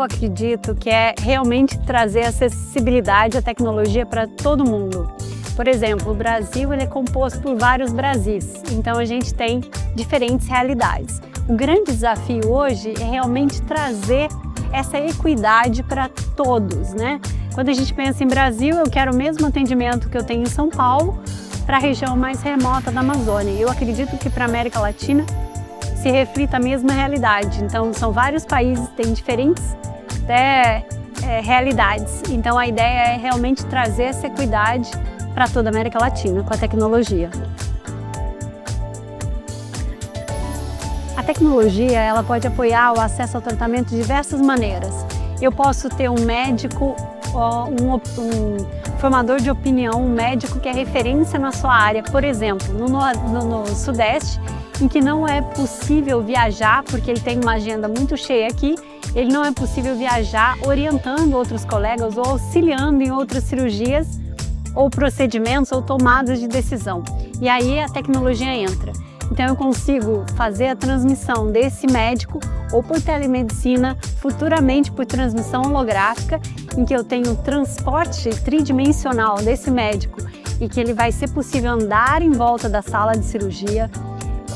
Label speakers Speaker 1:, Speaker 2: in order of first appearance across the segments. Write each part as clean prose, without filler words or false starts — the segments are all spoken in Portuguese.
Speaker 1: acredito que é realmente trazer acessibilidade à tecnologia para todo mundo. Por exemplo, o Brasil ele é composto por vários Brasis, então a gente tem diferentes realidades. O grande desafio hoje é realmente trazer essa equidade para todos, né? Quando a gente pensa em Brasil, eu quero o mesmo atendimento que eu tenho em São Paulo para a região mais remota da Amazônia. Eu acredito que para a América Latina se reflita a mesma realidade. Então, são vários países, têm diferentes realidades. Então, a ideia é realmente trazer essa equidade para toda a América Latina com a tecnologia. A tecnologia ela pode apoiar o acesso ao tratamento de diversas maneiras. Eu posso ter um médico, um formador de opinião, um médico que é referência na sua área, por exemplo, no Sudeste, em que não é possível viajar, porque ele tem uma agenda muito cheia aqui, ele não é possível viajar orientando outros colegas ou auxiliando em outras cirurgias ou procedimentos ou tomadas de decisão. E aí a tecnologia entra. Então eu consigo fazer a transmissão desse médico ou por telemedicina, futuramente por transmissão holográfica, em que eu tenho o transporte tridimensional desse médico e que ele vai ser possível andar em volta da sala de cirurgia,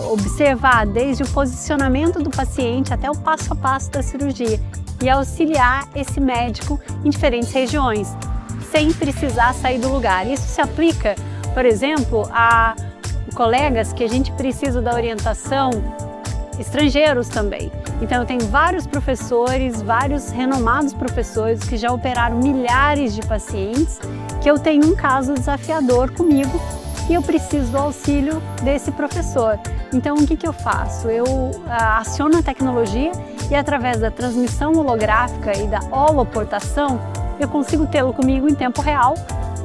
Speaker 1: observar desde o posicionamento do paciente até o passo a passo da cirurgia e auxiliar esse médico em diferentes regiões, sem precisar sair do lugar. Isso se aplica, por exemplo, a colegas que a gente precisa da orientação, estrangeiros também. Então eu tenho vários professores, vários renomados professores que já operaram milhares de pacientes, que eu tenho um caso desafiador comigo e eu preciso do auxílio desse professor. Então o que eu faço? Eu aciono a tecnologia e através da transmissão holográfica e da holoportação eu consigo tê-lo comigo em tempo real,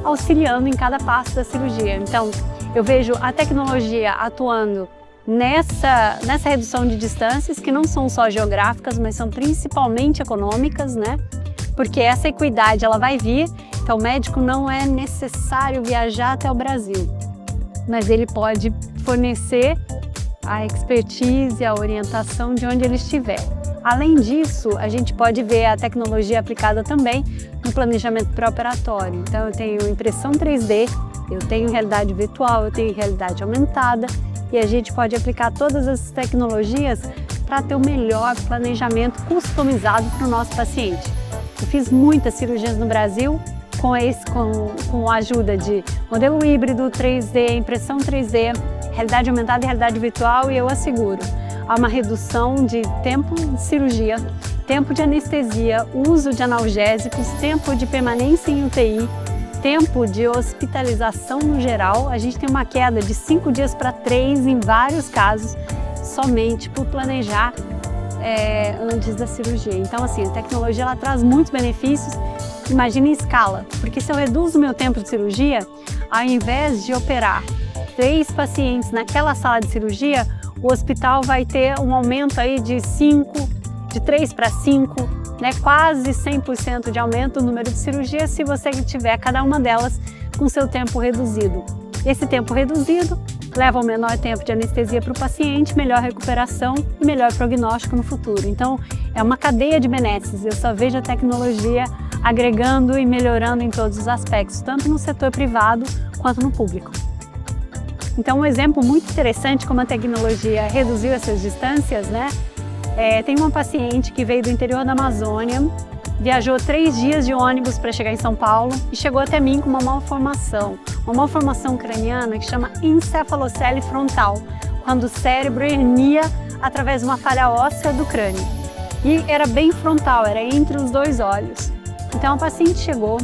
Speaker 1: auxiliando em cada passo da cirurgia. Então eu vejo a tecnologia atuando nessa redução de distâncias, que não são só geográficas, mas são principalmente econômicas, né? Porque essa equidade ela vai vir, então o médico não é necessário viajar até o Brasil, mas ele pode fornecer a expertise, a orientação de onde ele estiver. Além disso, a gente pode ver a tecnologia aplicada também no planejamento pré-operatório. Então eu tenho impressão 3D, eu tenho realidade virtual, eu tenho realidade aumentada e a gente pode aplicar todas essas tecnologias para ter o melhor planejamento customizado para o nosso paciente. Eu fiz muitas cirurgias no Brasil com a ajuda de modelo híbrido, 3D, impressão 3D, realidade aumentada e realidade virtual, e eu asseguro, há uma redução de tempo de cirurgia, tempo de anestesia, uso de analgésicos, tempo de permanência em UTI, tempo de hospitalização no geral. A gente tem uma queda de 5 dias para 3 em vários casos, somente por planejar antes da cirurgia. Então assim, a tecnologia ela traz muitos benefícios, imagine em escala, porque se eu reduzo o meu tempo de cirurgia, ao invés de operar 3 pacientes naquela sala de cirurgia, o hospital vai ter um aumento aí de 3 para 5, né, quase 100% de aumento no número de cirurgias se você tiver cada uma delas com seu tempo reduzido. Esse tempo reduzido leva ao menor tempo de anestesia para o paciente, melhor recuperação e melhor prognóstico no futuro. Então, é uma cadeia de benesses. Eu só vejo a tecnologia agregando e melhorando em todos os aspectos, tanto no setor privado quanto no público. Então, um exemplo muito interessante como a tecnologia reduziu essas distâncias, né? Tem uma paciente que veio do interior da Amazônia, viajou 3 dias de ônibus para chegar em São Paulo e chegou até mim com uma malformação craniana que chama encefalocele frontal, quando o cérebro hernia através de uma falha óssea do crânio. E era bem frontal, era entre os 2 olhos. Então a paciente chegou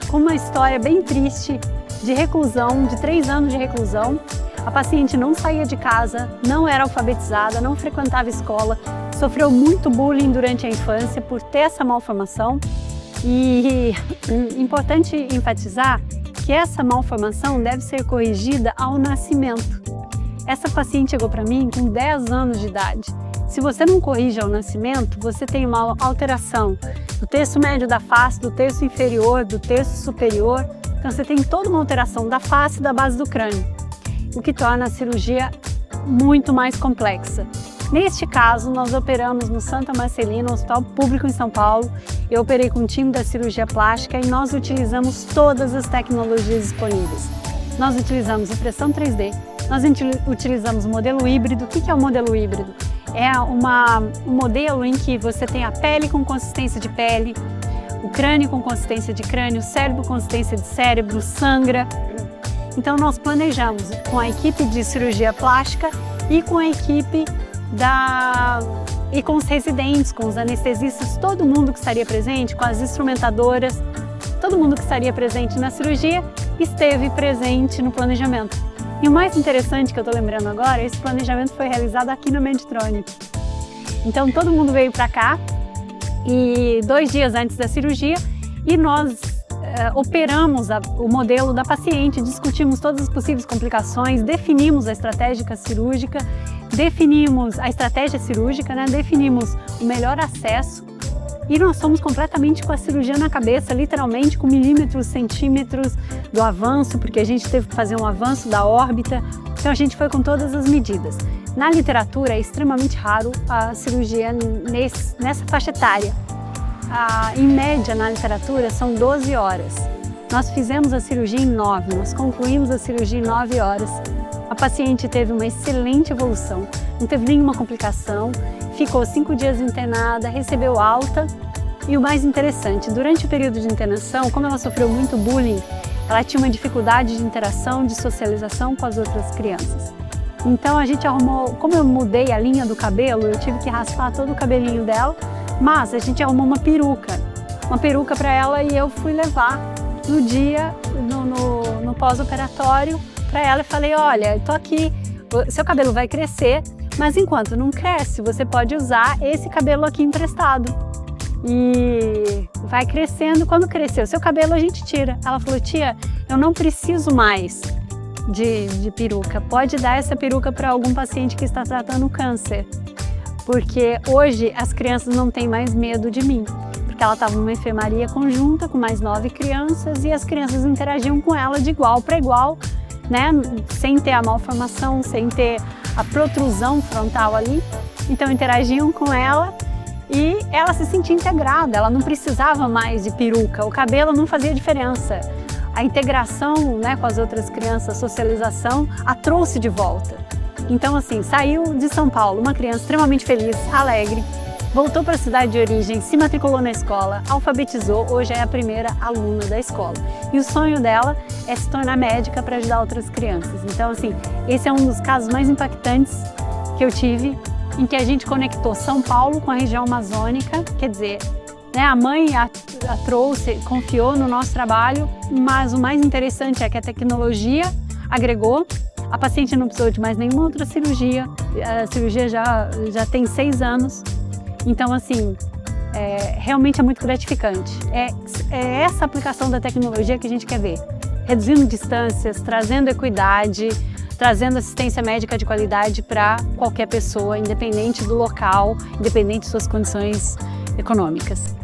Speaker 1: com uma história bem triste de reclusão, de 3 anos de reclusão. A paciente não saía de casa, não era alfabetizada, não frequentava escola, sofreu muito bullying durante a infância por ter essa malformação. E importante enfatizar que essa malformação deve ser corrigida ao nascimento. Essa paciente chegou para mim com 10 anos de idade. Se você não corrige ao nascimento, você tem uma alteração do terço médio da face, do terço inferior, do terço superior. Então você tem toda uma alteração da face e da base do crânio, o que torna a cirurgia muito mais complexa. Neste caso, nós operamos no Santa Marcelina, um hospital público em São Paulo. Eu operei com o time da cirurgia plástica e nós utilizamos todas as tecnologias disponíveis. Nós utilizamos impressão 3D, nós utilizamos o modelo híbrido. O que é o modelo híbrido? É um modelo em que você tem a pele com consistência de pele, o crânio com consistência de crânio, o cérebro com consistência de cérebro, sangra. Então nós planejamos com a equipe de cirurgia plástica e com a equipe e com os residentes, com os anestesistas, todo mundo que estaria presente, com as instrumentadoras, todo mundo que estaria presente na cirurgia esteve presente no planejamento. E o mais interessante que eu estou lembrando agora, esse planejamento foi realizado aqui no Medtronic. Então todo mundo veio para cá e 2 dias antes da cirurgia e nós operamos o modelo da paciente, discutimos todas as possíveis complicações, definimos a estratégia cirúrgica, definimos o melhor acesso e nós fomos completamente com a cirurgia na cabeça, literalmente com milímetros, centímetros do avanço, porque a gente teve que fazer um avanço da órbita, então a gente foi com todas as medidas. Na literatura é extremamente raro a cirurgia nessa faixa etária. Em média, na literatura, são 12 horas. Nós fizemos a cirurgia em 9, nós concluímos a cirurgia em 9 horas. A paciente teve uma excelente evolução, não teve nenhuma complicação, ficou 5 dias internada, recebeu alta. E o mais interessante, durante o período de internação, como ela sofreu muito bullying, ela tinha uma dificuldade de interação, de socialização com as outras crianças. Então a gente arrumou, como eu mudei a linha do cabelo, eu tive que raspar todo o cabelinho dela, mas a gente arrumou uma peruca para ela e eu fui levar no dia, no pós-operatório para ela e falei, olha, tô aqui, seu cabelo vai crescer, mas enquanto não cresce, você pode usar esse cabelo aqui emprestado. E vai crescendo, quando crescer o seu cabelo a gente tira. Ela falou, tia, eu não preciso mais de peruca, pode dar essa peruca para algum paciente que está tratando câncer. Porque hoje as crianças não têm mais medo de mim, porque ela estava numa enfermaria conjunta com mais 9 crianças e as crianças interagiam com ela de igual para igual, né? Sem ter a malformação, sem ter a protrusão frontal ali. Então interagiam com ela e ela se sentia integrada, ela não precisava mais de peruca, o cabelo não fazia diferença. A integração, né, com as outras crianças, a socialização, a trouxe de volta. Então, assim, saiu de São Paulo, uma criança extremamente feliz, alegre, voltou para a cidade de origem, se matriculou na escola, alfabetizou, hoje é a primeira aluna da escola. E o sonho dela é se tornar médica para ajudar outras crianças. Então, assim, esse é um dos casos mais impactantes que eu tive, em que a gente conectou São Paulo com a região amazônica, quer dizer, né, a mãe a trouxe, confiou no nosso trabalho, mas o mais interessante é que a tecnologia agregou. A paciente não precisou de mais nenhuma outra cirurgia, a cirurgia já tem 6 anos, então assim, realmente é muito gratificante. É essa aplicação da tecnologia que a gente quer ver, reduzindo distâncias, trazendo equidade, trazendo assistência médica de qualidade para qualquer pessoa, independente do local, independente de suas condições econômicas.